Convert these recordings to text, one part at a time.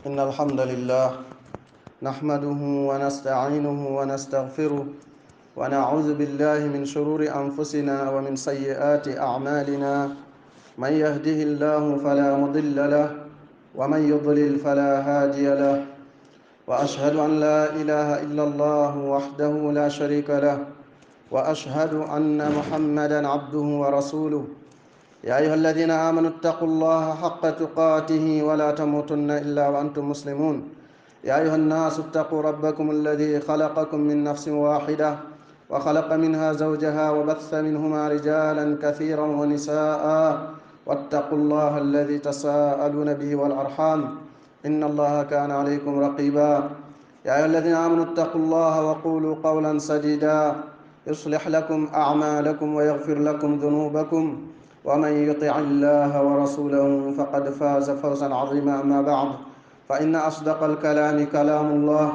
إن الحمد لله نحمده ونستعينه ونستغفره ونعوذ بالله من شرور أنفسنا ومن سيئات أعمالنا. من يهده الله فلا مضل له ومن يضلل فلا هادي له، وأشهد أن لا إله إلا الله وحده لا شريك له، وأشهد أن محمدا عبده ورسوله. يا أيها الذين آمنوا اتقوا الله حق تقاته ولا تموتن إلا وأنتم مسلمون. يا أيها الناس اتقوا ربكم الذي خلقكم من نفس واحدة وخلق منها زوجها وبث منهما رجالا كثيرا ونساء، واتقوا الله الذي تساءلون به والأرحام إن الله كان عليكم رقيبا. يا أيها الذين آمنوا اتقوا الله وقولوا قولا سديدا يصلح لكم أعمالكم ويغفر لكم ذنوبكم، ومن يطع الله ورسوله فقد فاز فوزا عظيما. أما بعد، فإن أصدق الكلام كلام الله،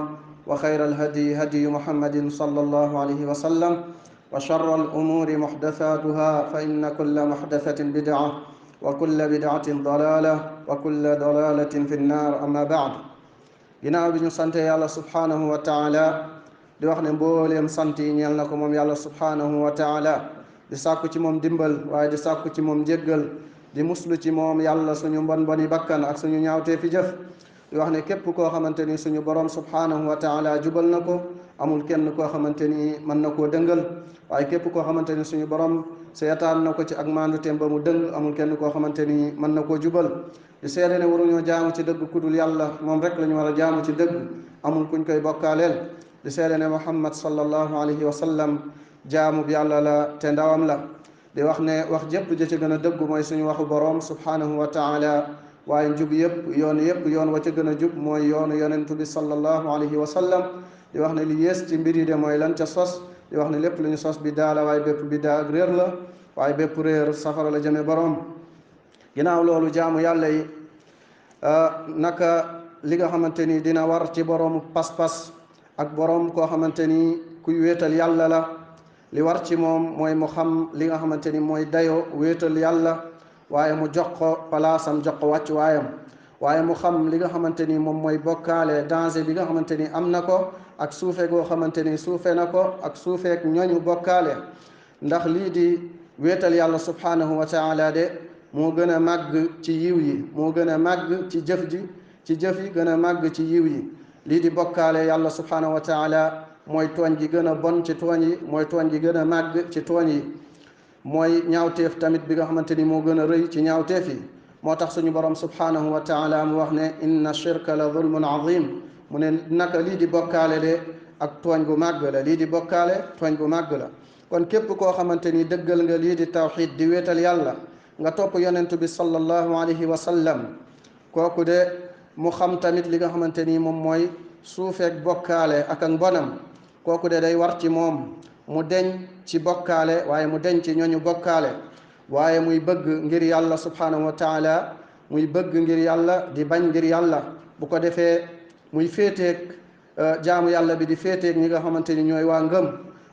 وخير الهدي هدي محمد صلى الله عليه وسلم، وشر الأمور محدثاتها، فإن كل محدثة بدعة وكل بدعة ضلالة وكل ضلالة في النار. أما بعد، ginnaaw bi ñu sante yàlla subhanahu wa taala di wax ne mbooleem sant yi ñeel na ko moom yàlla subhanahu wa taala, di sàkku ci moom dimbal waaye di sàkku ci moom njéggal, di muslu ci moom yàlla suñu mbon boni bakkan ak suñu ñaawtee fi jëf. di wax ne képp koo xamante ni suñu borom subhanahu wa taala jubal na ko, amul kenn koo xamante ni mën na koo dëngal, waaye képp koo xamante ni suñu borom seetaan na ko ci ak maanduteem ba mu dëng, amul kenn koo xamante ni mën na koo jubal. di seede ne waruñoo jaamu ci dëgg kudul yàlla, moom rek la ñu war a jaamu ci dëgg, amul kuñ koy bokkaaleel. di seede ne muhammad sallallahu alayhi wa sallam jaamu bi yàlla la te ndawam la. di wax ne wax jëpp ja ci gën a dëggu mooy suñu waxu borom subhanahu wa taala, waaye njub yëpp yoon wa ca gën a jub mooy yoonu yonentu bi sallallahu alayhi wa sallam. di wax ne li yées ci mbir yi de mooy lan ca sos. di wax ne lépp lu ñu sos bi daa la, waaye bépp bi daa ak réer la, waaye bépp réer safara la jëme borom. ginnaaw loolu jaamu yàlla yi naka li nga xamante ni dina war ci boroomu pas-pas ak boroom koo xamante ni kuy wéetal yàlla la, li war ci moom mooy mu xam li nga xamante ni mooy dayo wéetal yàlla, waaye mu jox ko palaasam, jox ko wàcc waayam, waaye mu xam li nga xamante ni moom mooy bokkaale danger bi nga xamante ni am na ko, ak suufe goo xamante ni suufe na ko, ak suufeek ñooñu bokkaale. ndax lii di wéetal yàlla subhanahu wa taala de moo gën a màgg ci yiw yi, moo gën a màgg ci jëf yi gën a màgg ci yiw yi. lii di bokkaale yàlla subhanahu wa taala mooy tooñ gi gën a bon ci tooñ yi, mooy tooñ gi gën a màgg ci tooñ yi, mooy ñaawteef tamit bi nga xamante ni moo gën a rëy ci ñaawteef yi. moo tax suñu borom subhanahu wa taala mu wax ne inna shirka la zulmun azim, mu ne naka lii di bokkaale de ak tooñ gu màgg la, lii di bokkaale tooñ gu màgg la. kon képp koo xamante ni dëggal nga lii di tawxid, di wéetal yàlla, nga topp yonentu bi sallallahu alayhi wa sallam, kooku de mu xam tamit li nga xamante ni moom mooy suufeek bokkaale ak mbonam, kooku de day war ci moom mu deñ ci bokkaale, waaye mu deñ ci ñooñu bokkaale, waaye muy bëgg ngir yàlla subhanahu wa taala, muy bëgg ngir yàlla, di bañ ngir yàlla. bu ko defee muy féeteeg jaamu yàlla bi, di féeteeg ñi nga xamante ni ñooy waa ngëm,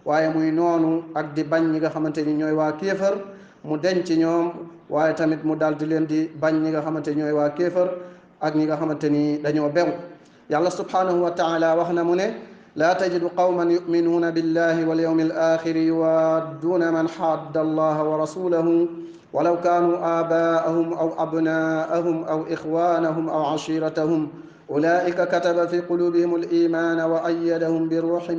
waaye muy noonu ak di bañ ñi nga xamante ni ñooy waa kéefër, mu deñ ci ñoom, waaye tamit mu daal di leen di bañ ñi nga xamante ni ñooy waa kéefër ak ñi nga xamante ni dañoo bew. yàlla subhanahu wa taala wax na mu ne laa tajidu qawman yuminuuna billahi wal yawmi al axiri yuwadduuna man xadda allaha wa rasulahu walaw kaanu aabaahum aw abnaahum aw ixwanahum aw ashiratahum ulaika kataba fi qulubihim al imana wa ayyadahum bi ruuxin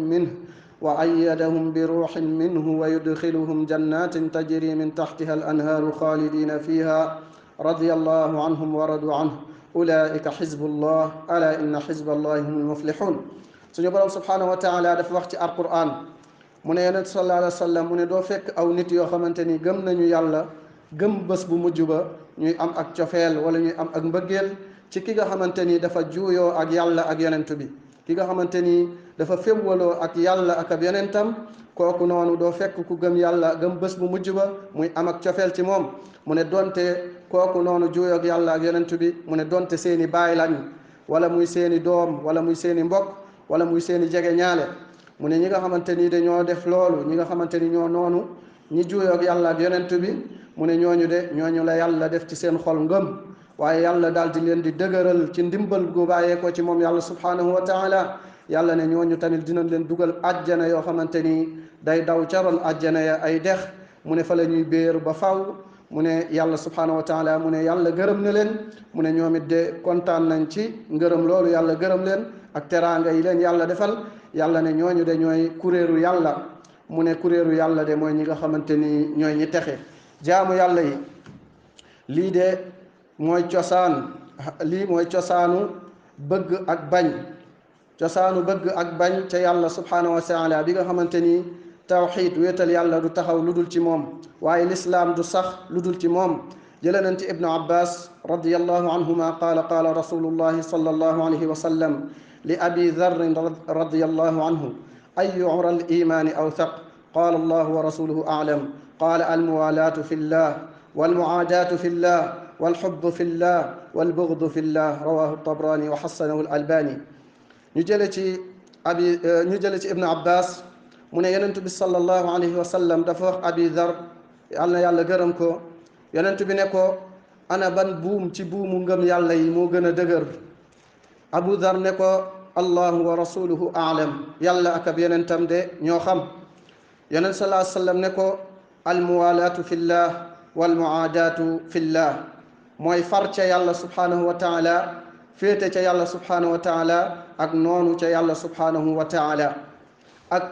minhu wa yudxiluhum jannatin tajri min taxtiha al anhaaru xaalidina fiha radiyallahu anhum wa radu anhu ulaika xizbullah ala inna xizballahi hum almuflixun. suñu borom subhanahu wa taala dafa wax ci alquran mu ne yonent sallallahu alayhi wa sallam, mu ne doo fekk aw nit yoo xamante ni gëm nañu yàlla, gëm bés bu mujj ba, ñuy am ak cofeel wala ñuy am ak mbëggeel ci ki nga xamante ni dafa juuyoo ak yàlla ak yonent bi, ki nga xamante ni dafa féewaloo ak yàlla ak ab yonentam. kooku noonu doo fekk ku gëm yàlla, gëm bés bu mujj ba, muy am ak cofeel ci moom. mu ne donte kooku noonu juuyoo ak yàlla ak yonent bi, mu ne donte seeni baay lañ, wala muy seeni doom, wala muy seeni mbokk, wala muy seeni jege ñaale. mu ne ñi nga xamante ni dañoo def loolu, ñi nga xamante ni ñoo noonu ñi juuyoo ak yàlla ak yonent bi, mu ne ñooñu la yàlla def ci seen xol ngëm, waaye yàlla daal di leen di dëgëral ci ndimbal gu bàyyee ko ci moom yàlla subhanahu wa taala. yàlla ne ñooñu tamit dinañ leen dugal àjjana yoo xamante ni day daw caroon àjjana ya ay dex mu ne fa la ñuy béer ba faw mu ne yàlla subhanahu wa taala mu ne yàlla gërëm na leen mu ne ñoom it de kontaan nañ ci ngërëm loolu yàlla gërëm leen ak teraanga yi leen yàlla defal. yàlla ne ñooñu de ñooy kuréeru yàlla mu ne kuréeru yàlla de mooy ñi nga xamante ni ñooy ñi texe. jaamu yàlla yi lii de mooy cosaan, lii mooy cosaanu bëgg ak bañ, cosaanu bëgg ak bañ ca yàlla subhanahu wa taala bi nga xamante ni tawxiid wéetal yàlla du taxaw lu dul ci moom, waaye lislaam du sax lu dul ci moom. jële nañ ci ibnu abbas radiyallahu anhuma qaala qaala rasulullahi sallallahu alayhi wa sallam li abi dharrin radiyallahu anhu ayu umra al imaani awthaq qaala allahu wa rasuluhu a'lam qaala almuwalaatu fi llah walmuaadaatu fi llah walxubbu fi llah walbugdu fi llah rawahu tabrani wa xassanahu al albani. ñu jële ci ibnu abbas mu ne yonent bi sallallahu alayhi wa sallam dafa wax abi dhar yàlla na yàlla gërëm ko, yonent bi ne ko ana ban buum ci buumu ngëm yàlla yi moo gën a dëgër? abu dhar ne ko allahu wa rasuluhu a'lam, yàlla ak ab yonentam de ñoo xam. yonent sallallahu alayhi wa sallam ne ko almuwalaatu fi llah walmuaadaatu fi llah, mooy far ca yàlla subhanahu wa taala, féete ca yàlla subhanahu wa taala ak noonu ca yàlla subhanahu wa taala. ak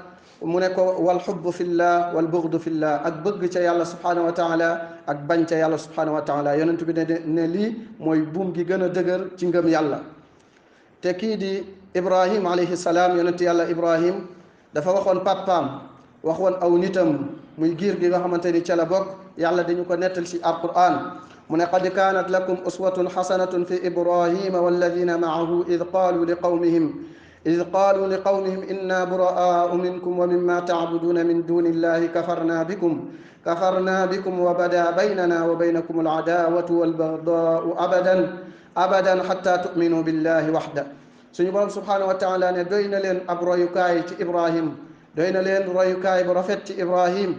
mu ne ko wal xubbu fillah wal bugdu fillah, ak bëgg ca yàlla subhanahu wa taala ak bañ ca yàlla subhanahu wa taala. yonent bi ne lii mooy buum gi gën a dëgër ci ngëm yàlla. te kii di ibrahim alayhi salaam, yonent yàlla ibrahim dafa waxoon papaam, waxoon aw nitam, muy giir gi nga xamante ni ca la bokk, yàlla dañu ko nettal ci alquran mu ne qad kaanat lakum uswatun xasanatun fi ibrahima walladina maahu id qaalu li qawmihim inna buraa'u minkum wa mimma tacbuduuna min duni illahi kafarna bikum wa bada baynana wa baynakum alcadaawatu walbagdaau abadan xatta tu'minu billahi waxda. suñu borom subhanahu wa taala ne doy na leen ab royukaay ci ibrahim, doy na leen royukaay bu rafet ci ibrahim.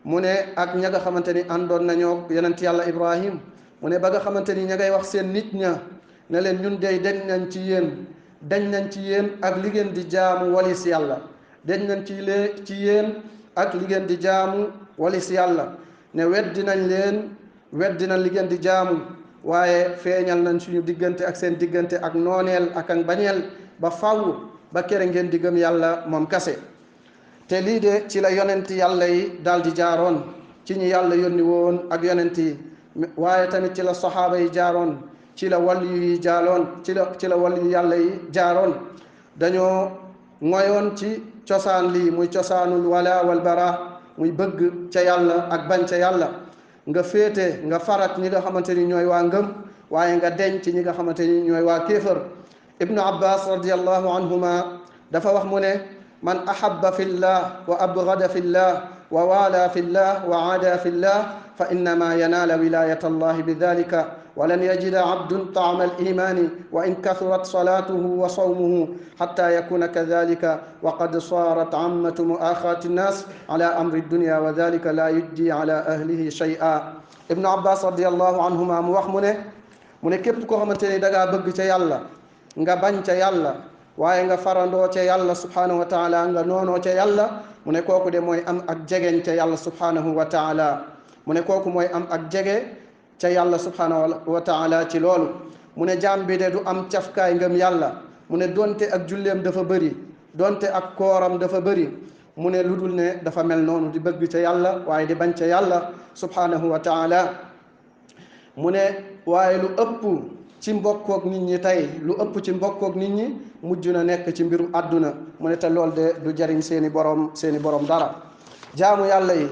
mu ne ak ña nga xamante ni àndoon nañoo yonent yàlla ibrahim, mu ne ba nga xamante ni ña ngay wax seen nit ña ne leen ñun dey dañ nañ ci yéen ak li ngeen di jaamu walis yàlla, dañ nañ ci yéen ak li ngeen di jaamu walis yàlla, ne weddi nañ li ngeen di jaamu, waaye feeñal nañ suñu diggante ak seen diggante ak nooneel ak bañeel ba faw ba kere ngeen di gëm yàlla moom kase. te lii de ci la yonent yàlla yi daal di jaaroon, ci ñi yàlla yónni woon ak yonent yi, waaye tamit ci la saxaaba yi jaaroon, ci la wàllu yi jaaroon, ci la wàllu yi yàlla yi jaaroon. dañoo ngoyoon ci cosaan lii muy cosaanul wala wal bara, muy bëgg ca yàlla ak bañ ca yàlla, nga féete nga farat ñi nga xamante ni ñooy waa ngëm, waaye nga denc ñi nga xamante ni ñooy waa kéefër. ibnu abbas radiallahu anhuma dafa wax mu ne man ahabba fi llah wa abgada fi llah wa waala fi llah wa aada fi llah fa innama yanaala wilayata allahi bidalika walan yajida abdun taama alimani wa in kathurat salatuhu wa sawmuhu hatta yakuna kadhalika wa qad sarat ammatu muakhati nnas ala amri dunya wa dhalika la yujdi ala ahlihi shay'a. ibnu abbas radiallahu anhuma mu wax mu ne képp koo xamante ni da ngaa bëgg ca yàlla nga bañ ca yàlla, waaye nga farandoo ca yàlla subhanahu wa taala, nga noonoo ca yàlla, mu ne kooku de mooy am ak jegeñ ca yàlla subhanahu wa taala. mu ne kooku mooy am ak jege ca yàlla subhanahu wa taala ci loolu. mu ne jaam bi de du am cafkaay ngëm yàlla, mu ne donte ak julleem dafa bëri, donte ak kooram dafa bëri, mu ne lu dul ne dafa mel noonu di bëgg ca yàlla waaye di bañ ca yàlla subhanahu wa taala. mu ne waaye lu ëpp ci mbokkook nit ñi tey, lu ëpp ci mbokkook nit ñi mujj na nekk ci mbirum àdduna. mu ne te lool de du jariñ seeni borom dara. jaamu yàlla yi,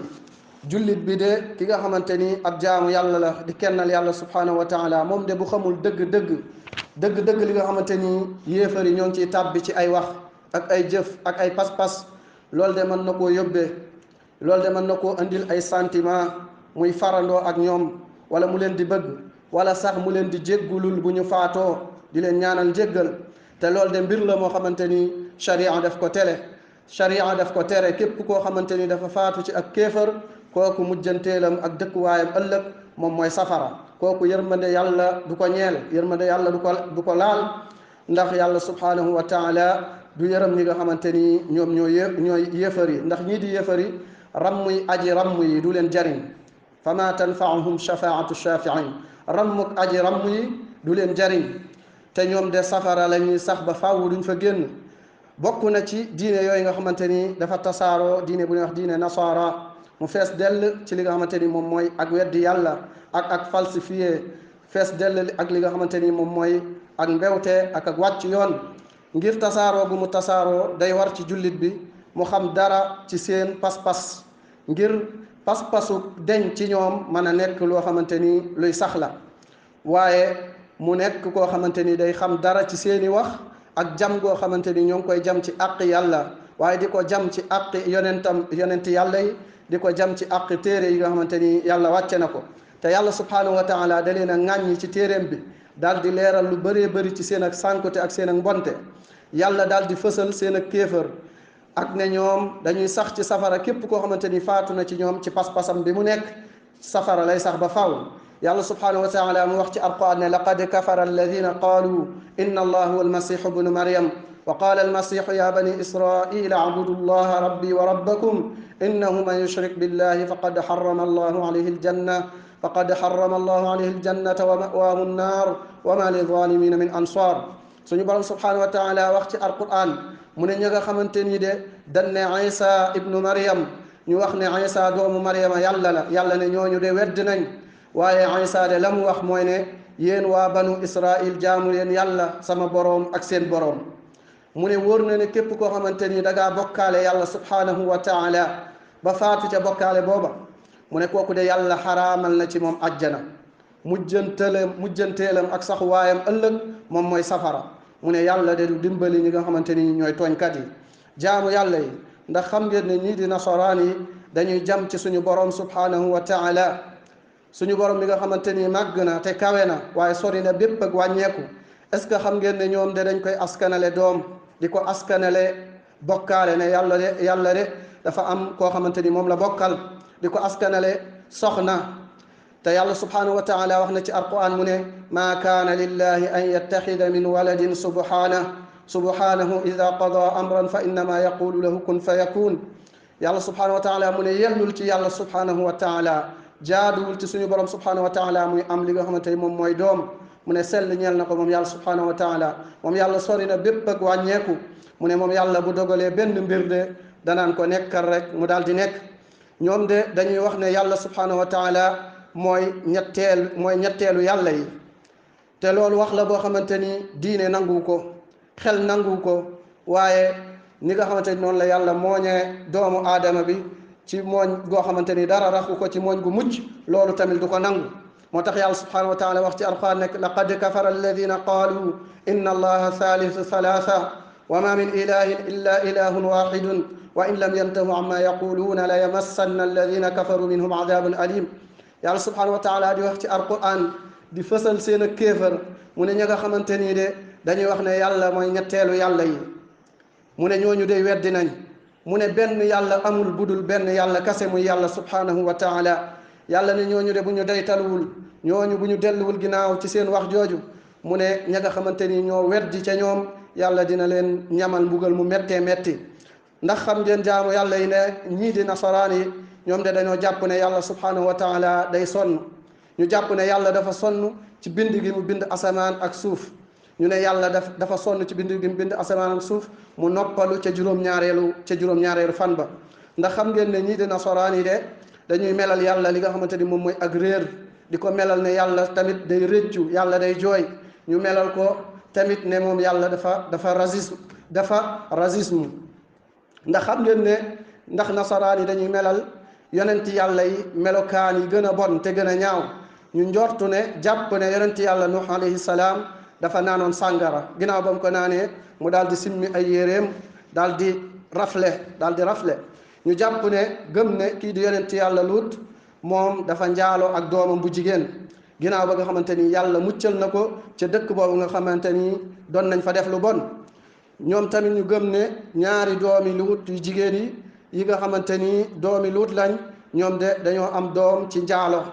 jullit bi de ki nga xamante ni ab jaamu yàlla la di kennal yàlla subhanahu wa taala, moom de bu xamul dëgg li nga xamante ni yéefar yi ñoo ngi ciy tàbbi ci ay wax ak ay jëf ak ay pas-pas, loolu de mën na koo yóbbee, loolu de mën na koo andil ay sentiment, muy farandoo ak ñoom, wala mu leen di bëgg, wala sax mu leen di jéggulul bu ñu faatoo, di leen ñaanal jéggal. te loolu de mbir la moo xamante ni sharia daf ko tere képp koo xamante ni dafa faatu ci ak kéefar, kooku mujjanteelam ak dëkkuwaayam ëllëg moom mooy safara. kooku yërmande yàlla du ko ñeel, yërmande yàlla du ko laal, ndax yàlla subhanahu wa taala du yërëm ñi nga xamante ni ñoom ñooy yéefar yi. ndax ñii di yéefar yi ramm yi aji ramm yi du leen jariñ, fama tanfaahum shafaatu shafiin, rammuk aji ramm yi du leen jariñ, te ñoom de safara la ñuy sax ba faaw duñ fa génn. bokk na ci diine yooyu nga xamante ni dafa tasaaroo, diine bu ñuy wax diine nasara, mu fees dell ci li nga xamante ni moom mooy ak weddi yàlla ak falsifié, fees dell ak li nga xamante ni moom mooy ak mbewte ak wàcc yoon. ngir tasaaroo gu mu tasaaroo day war ci jullit bi mu xam dara ci seen pas-pas, ngir pas-pasu deñ ci ñoom mën a nekk loo xamante ni luy sax la, waaye mu nekk koo xamante ni day xam dara ci seeni wax ak jam goo xamante ni ñoo ngi koy jam ci àq yàlla, waaye di ko jam ci àq yonent yàlla yi, di ko jam ci àq téere yi nga xamante ni yàlla wàcce na ko. te yàlla subhanahu wa taala da leen a ŋàññi ci téeréem bi, daal di leeral lu bëree bëri ci seen ak sànkute ak seen ak mbonte. yàlla daal di fësal seen ak kéefër ak ne ñoom dañuy sax ci safara, képp koo xamante ni faatu na ci ñoom ci pas-pasam bi mu nekk safara lay sax ba faaw. yàlla subhanahu wa taala mu wax ci alquran ne laqad kafara alladina qaalu inna allah huwa almasihu bnu maryam wa qala almasihu ya bani israila abudu allaha rabbi wa rabbakum innahu man yushrik billahi faqad harrama allahu alayhi aljanna wa ma'wahu annar wa ma lizalimina min ansar. suñu borom subhanahu wa taala wax ci alquran mu ne ña nga xamante ni de dañ ne isa ibnu maryam, ñu wax ne isa doomu maryama yàlla ne ñooñu de wedd nañ. waaye isa de la mu wax mooy ne yéen waa banu israil jaamu leen yàlla sama boroom ak seen boroom. mu ne wóor na ne képp koo xamante ni dangaa bokkaale yàlla subhanahu wa taala ba faatu ca bokkaale booba, mu ne kooku de yàlla xaraamal na ci moom ajjana, mujjanteelam ak sax waayam ëllëg moom mooy safara. mu ne yàlla de du dimbali ñi nga xamante ni ñooy tooñkat yi, jaamu yàlla yi. ndax xam ngeen ne ñii di nasaraan yi dañuy jam ci suñu borom subhanahu wa taala, suñu borom bi nga xamante ni màgg na te kawe na waaye sori na bépp ak wàññeeku. est-ce que xam ngeen ne ñoom de dañ koy askanale doom, di ko askanale bokkaale ne yàlla de dafa am koo xamante ni moom la bokkal, di ko askanale soxna. te yàlla subhanahu wa taala wax na ci alquran mu ne maa kaana lillahi an yattaxida min waladin subhanahu ida qada amran fa innama yaqulu lahu kun fa yakun. yàlla subhanahu wa taala mu ne yellul ci yàlla subhanahu wa taala, jaaduwul ci suñu borom subhanahu wa taala muy am li nga xamante ni moom mooy doom. mu ne sell ñeel na ko moom yàlla subhanahu wa taala, moom yàlla sori na bépp ak wàññeeku. mu ne moom yàlla bu dogalee benn mbir de danaan ko nekkal rek mu daal di nekk. ñoom de dañuy wax ne yàlla subhanahu wa taala mooy ñetteelu yàlla yi, te loolu wax la boo xamante ni diine nangu ko, xel nangu ko, waaye ni nga xamante ni noonu la yàlla mooñee doomu aadama bi ci mooñ goo xamante ni dara raxu ko ci mooñ gu mucc, loolu tamit du ko nangu. moo tax yàlla subhanahu wa taala wax ci alquran nekk laqad kafara alladina qaalu inna allaha thalithu thalatha wa ma min ilahin illa ilahun waxidun wa in lam yantahu amma yaquluuna la yamassanna alladina kafaru minhum adabun alim. yàlla subhanahu wa taala di wax ci alquran di fësal seen ak kéefër, mu ne ña nga xamante nii de dañuy wax ne yàlla mooy ñetteelu yàlla yi, mu ne ñooñu de weddi nañ. mu ne benn yàlla amul budul benn yàlla kase muy yàlla subhanahu wa taala. yàlla ne ñooñu de bu ñu daytaluwul, ñooñu bu ñu delluwul ginnaaw ci seen wax jooju, mu ne ña nga xamante ni ñoo weddi ca ñoom yàlla dina leen ñamal mbugal mu méttee métti. ndax xam ngeen jaamu yàlla yi ne ñii di nasaraan yi ñoom de dañoo jàpp ne yàlla subhanahu wa taala day sonn. ñu jàpp ne yàlla dafa sonn ci bind gi mu bind asamaan ak suuf. ñu ne yàlla dafa sonn ci bind gi mu bind asamaan ak suuf, mu noppalu ca juróom-ñaareelu fan ba. ndax xam ngeen ne ñii di nasaraan yi de dañuy melal yàlla li nga xamante ni moom mooy ak réer, di ko melal ne yàlla tamit day rëccu, yàlla day jooy. ñu melal ko tamit ne moom yàlla dafa racisme. ndax xam ngeen ne ndax nasaraan yi dañuy melal yonent yàlla yi melokaan yi gën a bon te gën a ñaaw. ñu njortu ne jàpp ne yonent yàlla nuux alayhi salaam dafa naanoon sàngara, ginnaaw ba mu ko naanee mu daal di simmi ay yéreem daal di rafle. ñu jàpp ne gëm ne kii di yonent yàlla luut moom dafa njaaloo ak doomam bu jigéen, ginnaaw ba nga xamante ni yàlla muccal na ko ca dëkk boobu nga xamante ni doon nañ fa def lu bon. ñoom tamit ñu gëm ne ñaari doomi luut yu jigéen yi nga xamante ni doomi luut lañ, ñoom de dañoo am doom ci njaalo.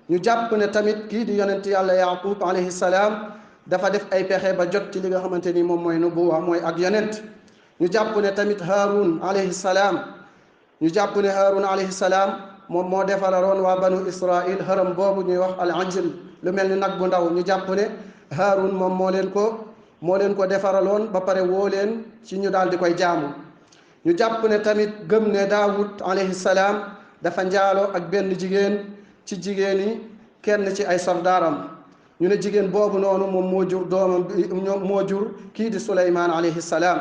ñu jàpp ne tamit kii di yonent yàlla yaqub alayhi salaam dafa def ay pexe ba jot ci li nga xamante ni moom mooy nubuwa mooy ak yonent. ñu jàpp ne tamit Haarun alayhi salaam ñu jàpp ne Haarun alayhi salaam moom moo defaraloon waa banu Israil xërëm boobu ñuy wax al ajl lu mel ni nag bu ndaw. ñu jàpp ne Haarun moom moo leen ko defaraloon ba pare woo leen ci ñu daal di koy jaamu. ñu jàpp ne tamit gëm ne Daawud alayhi salaam dafa njaaloo ak benn jigéen ci jigéen yi kenn ci ay soldaaram. ñu ne jigéen boobu noonu moom moo jur doomam moo jur kii di Suleymaan alayhi salaam.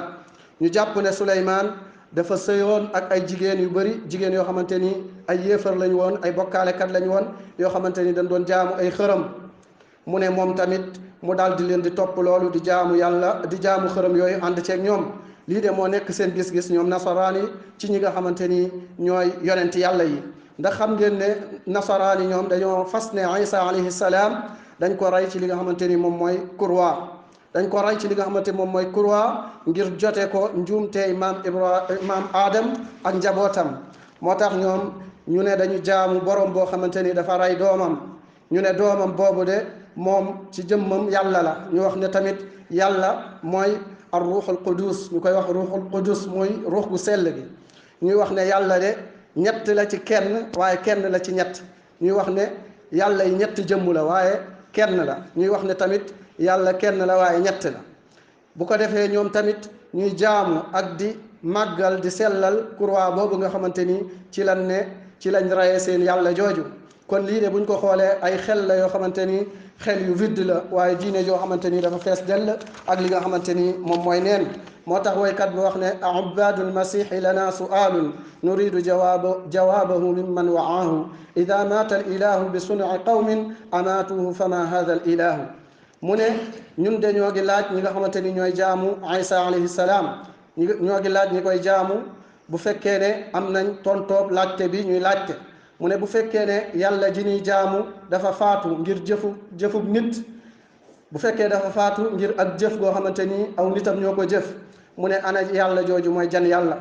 ñu jàpp ne Suleymaan dafa sëyoon ak ay jigéen yu bëri, jigéen yoo xamante ni ay yéefar lañu woon, ay bokkaalekat lañu woon yoo xamante ni dañ doon jaamu ay xërëm. mu ne moom tamit mu daal di leen di topp loolu di jaamu yàlla di jaamu xërëm yooyu ànd ceeg ñoom. lii de moo nekk seen gis-gis ñoom nasaraan yi ci ñi nga xamante ni ñooy yonent yàlla yi. ndax xam ngeen ne nasaraan yi ñoom dañoo fas ne Isa alayhi salaam dañ ko rey ci li nga xamante ni moom mooy croix. dañ ko rey ci li nga xamante moom mooy croix ngir jote ko njuumtey maam Adam ak njabootam. moo tax ñoom ñu ne dañu jaamu borom boo xamante ni dafa rey doomam. ñu ne doomam boobu de moom ci jëmmam yàlla la. ñu wax ne tamit yàlla mooy ar ruuxul qudus, ñu koy wax ruuxul qudus mooy ruux gu sell gi. ñuy wax ne yàlla de ñett la ci kenn waaye kenn la ci ñett. ñuy wax ne yàlla yi ñett jëmm la waaye kenn la. ñuy wax ne tamit yàlla kenn la waaye ñett la. bu ko defee ñoom tamit ñuy jaamu ak di màggal di sellal croix boobu nga xamante ni ci lañ rayee seen yàlla jooju. kon lii de buñ ko xoolee ay xel la yoo xamante ni xel yu vide la waaye diine joo xamante ni dafa fees dell ak li nga xamante ni moom mooy neen. moo tax woykat bi wax ne ubadul masihi lana sualun nuridu jawaabahu mimman waahu ida mata al ilahu bi sunci qawmin amaatuhu fama hada al ilahu. mu ne ñun de ñoo ngi laaj ñi nga xamante ni ñooy jaamu Isa alayhi salaam ñoo ngi laaj ñi koy jaamu bu fekkee ne am nañ tontoob laajte bi ñuy laajte. mu ne bu fekkee ne yàlla ji ñuy jaamu dafa faatu ngir jëfu nit, bu fekkee dafa faatu ngir ak jëf goo xamante ni aw nitam ñoo ko jëf, mu ne ana yàlla jooju mooy jan yàlla.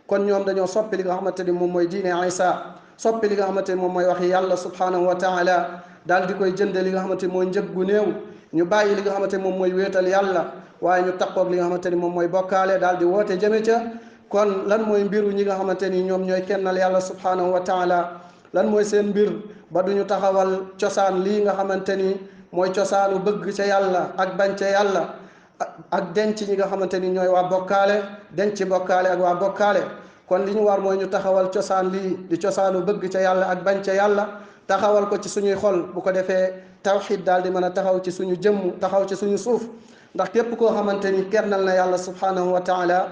kon ñoom dañoo soppi li nga xamante ni moom mooy diine Isa, soppi li nga xamante ni moom mooy waxi yàlla subhanahu wa taala, daal di koy jënde li nga xamante ni mooy njëg gu néew. ñu bàyyi li nga xamante ni moom mooy wéetal yàlla waaye ñu takkoog li nga xamante ni moom mooy bokkaale daal di woote jëme ca. kon lan mooy mbiru ñi nga xamante ni ñoom ñooy kennal yàlla subhanahu wa taala, lan mooy seen mbir ba duñu taxawal cosaan lii nga xamante ni mooy cosaanu bëgg ca yàlla ak bañ ca yàlla ak denc ñi nga xamante ni ñooy waa bokkaale, denc bokkaale ak waa bokkaale. kon li ñu war mooy ñu taxawal cosaan lii di cosaanu bëgg ca yàlla ak bañ ca yàlla, taxawal ko ci suñuy xol. bu ko defee tawxid daal di mën a taxaw ci suñu jëmm, taxaw ci suñu suuf. ndax képp koo xamante ni kennal na yàlla subhanahu wa taala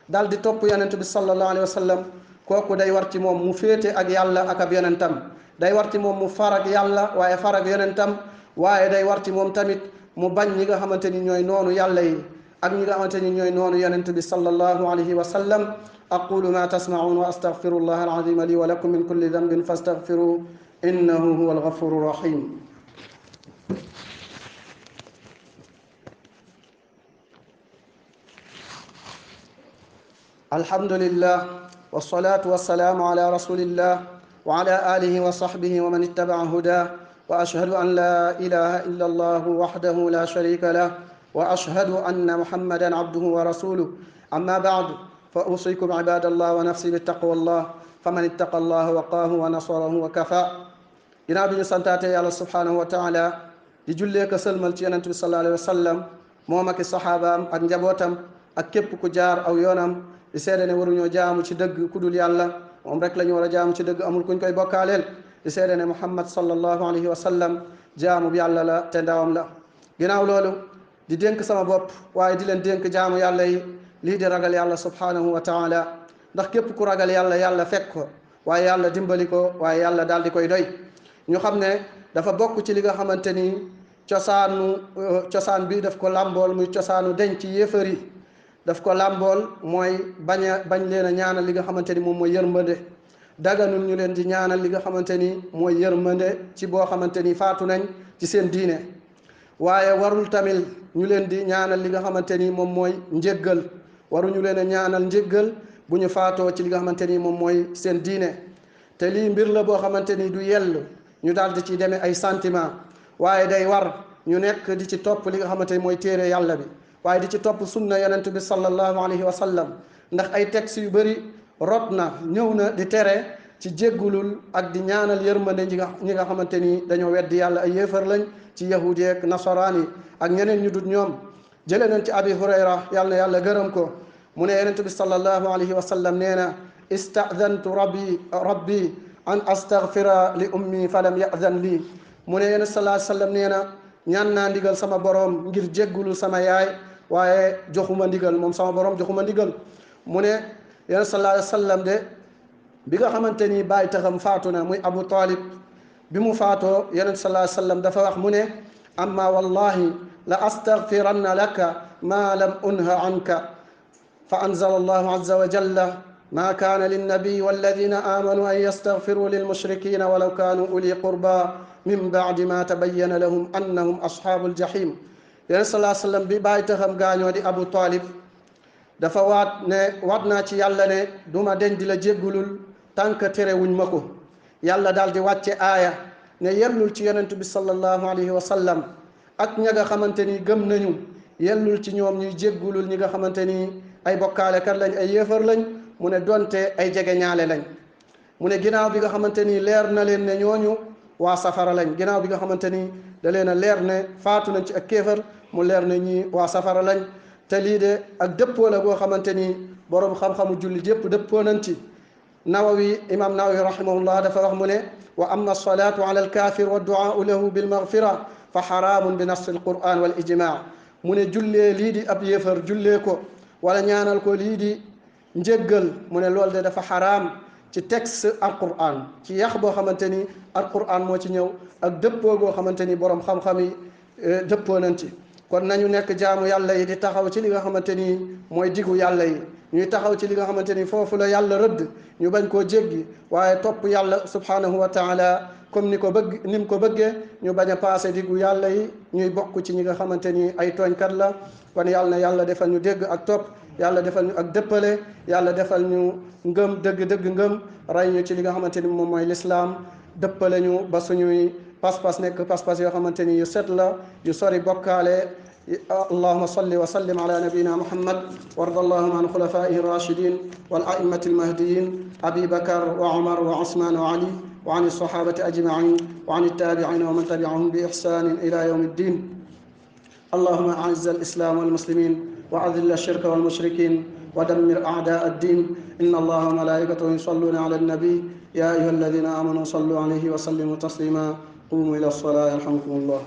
daal di topp yonent bi sallallahu alayhi wa sallam, kooku day war ci moom mu féete ak yàlla ak ab yonentam. day war ci moom mu far ak yàlla waaye far ak yonentam, waaye day war ci moom tamit mu bañ ñi nga xamante ni ñooy noonu yàlla yi ak ñi nga xamante ni ñooy noonu yonent bi sallallahu alayhi wa sallam. aqulu ma tasmaun wa astaghfirullah alazim li wa lakum min kulli dhanbin fastaghfiru innahu huwa alghafuru rahim. alhamdulillah والصلاة والسلام على رسول الله وعلى آله وصحبه ومن اتبع هداه وأشهد أن لا إله إلا الله وحده لا شريك له وأشهد أن محمدا عبده ورسوله. أما بعد فأوصيكم عباد الله ونفسي بتقوى الله فمن اتقى الله وقاه ونصره وكفى. ginnaaw bi ñu santaate yàlla subhanahu wa taala di jullee ko sëlmal ci yonent bi sallallahu alayhi wa sallam moom ak i saxaabaam ak njabootam ak képp ku jaar aw yoonam, di seede ne waruñoo jaamu ci dëgg ku dul yàlla, moom rek la ñu war a jaamu ci dëgg, amul kuñ koy bokkaaleel. di seede ne Muhammad sallallahu alayhi wa sallam jaamu bi yàlla la te ndawam la. ginnaaw loolu di dénk sama bopp waaye di leen dénk jaamu yàlla yi lii di ragal yàlla subhanahu wa taala. ndax képp ku ragal yàlla yàlla fekk ko waaye yàlla dimbali ko waaye yàlla daal di koy doy. ñu xam ne dafa bokk ci li nga xamante ni cosaan bi daf ko làmbool muy cosaanu denc yéefar yi, daf ko làmbool mooy bañ leen a ñaanal li nga xamante ni moom mooy yërmande. daganul ñu leen di ñaanal li nga xamante ni mooy yërmande ci boo xamante ni faatu nañ ci seen diine, waaye warul tamit ñu leen di ñaanal li nga xamante ni moom mooy njéggal. waruñu leen a ñaanal njéggal bu ñu faatoo ci li nga xamante ni moom mooy seen diine. te lii mbir la boo xamante ni du yell ñu daal di ci demee ay sentiment waaye day war ñu nekk di ci topp li nga xamante ni mooy téere yàlla bi waaye di ci topp sunna yonent bi sallallahu alayhi wa sallam ndax ay textes yu bëri rot na ñëw na di tere ci jéggulul ak di ñaanal yërmande ñi nga xamante ni dañoo weddi yàlla ay yéefar lañ ci yahudi ak nasaraan yi ak ñeneen ñu dut ñoom. jëlee nañ ci abi hurayra yàlla na yàlla gërëm ko mu ne yonent bi sallallahu alayhi wa sallam nee na istadantu rabbi an astaghfira li ummi falam yadan lii mu ne yonent sallallahu alayhi wa sallam nee na ñaan naa ndigal sama borom ngir jéggulu sama yaay waaye joxuma ndigal moom sama borom joxuma ndigal mu ne yonent sallallahu alayhi wa sallam de bi nga xamante ni bàyyi taxam faatu na muy Abu Talib bi mu faatoo yonent sallallahu alayhi wa sallam dafa wax mu ne amma wallahi la astaghfiranna laka ma lam unha anka fa anzala allahu azza wa jalla ma kaana linnabiy walladina amanu an yastaghfiru lilmushrikina walaw kanu uli qurba min baadi ma tabayyana lahum annahum ashabu aljahim yonent sallallahu alayhi wa sallam bi bàyyi taxam gaañoo di Abu Talib dafa waat naa ci yàlla ne duma deñ di la jéggulul tànk tere wuñ ma ko yàlla daal di wàcce aaya ne yellul ci yonent bi sallallahu alayhi wa sallam ak ña nga xamante ni gëm nañu yellul ci ñoom ñuy jéggulul ñi nga xamante ni ay bokkaalekat lañ ay yéefar lañ mu ne donte ay jege ñaale lañ mu ne ginnaaw bi nga xamante ni leer na leen ne ñooñu waa safara lañ ginnaaw bi nga xamante ni da leen a leer ne faatu nañ ci ak kéefar mu leer ne ñi waa safara lañ te lii de ak dëppoo la goo xamante ni boroom xam-xamu julli yépp dëppoo nañ ci imam nawawi rahimahullah dafa wax mu ne wa amma alsalatu ala alkafir wa duaau lahu bilmaghfira fa xaraamun bi nas alquran wal ijma mu ne jullee lii di ab yéefar jullee ko wala ñaanal ko lii di njéggal mu ne loolu de dafa xaraam ci texte alquran ci yax boo xamante ni alquran moo ci ñëw ak dëppoo goo xamante ni boroom xam-xam yi dëppoo nañ ci kon nañu nekk jaamu yàlla yi di taxaw ci li nga xamante ni mooy digu yàlla yi ñuy taxaw ci li nga xamante ni foofu la yàlla rëdd ñu bañ koo jéggi waaye topp yàlla subhanahu wa taala comme ni mu ko bëggee ñu bañ a passé digu yàlla yi ñuy bokk ci ñi nga xamante ni ay tooñkat la kon yàlla na yàlla defal ñu dégg ak topp yàlla defal ñu ak dëppale yàlla defal ñu ngëm dëgg ngëm ray ñu ci li nga xamante ni moom mooy lislaam dëppale ñu ba suñuy pas-pas nekk pas-pas yoo xamante ni yu set la yu sori bokkaale اللهم صل وسلم على نبينا محمد وارض اللهم عن خلفائه الراشدين والأئمة المهديين أبي بكر وعمر وعثمان وعلي وعن الصحابة أجمعين وعن التابعين ومن تبعهم بإحسان إلى يوم الدين اللهم أعز الإسلام والمسلمين وأذل الشرك والمشركين ودمر أعداء الدين إن الله وملائكته يصلون على النبي يا أيها الذين آمنوا صلوا عليه وسلموا تسليما قوموا إلى الصلاة يرحمكم الله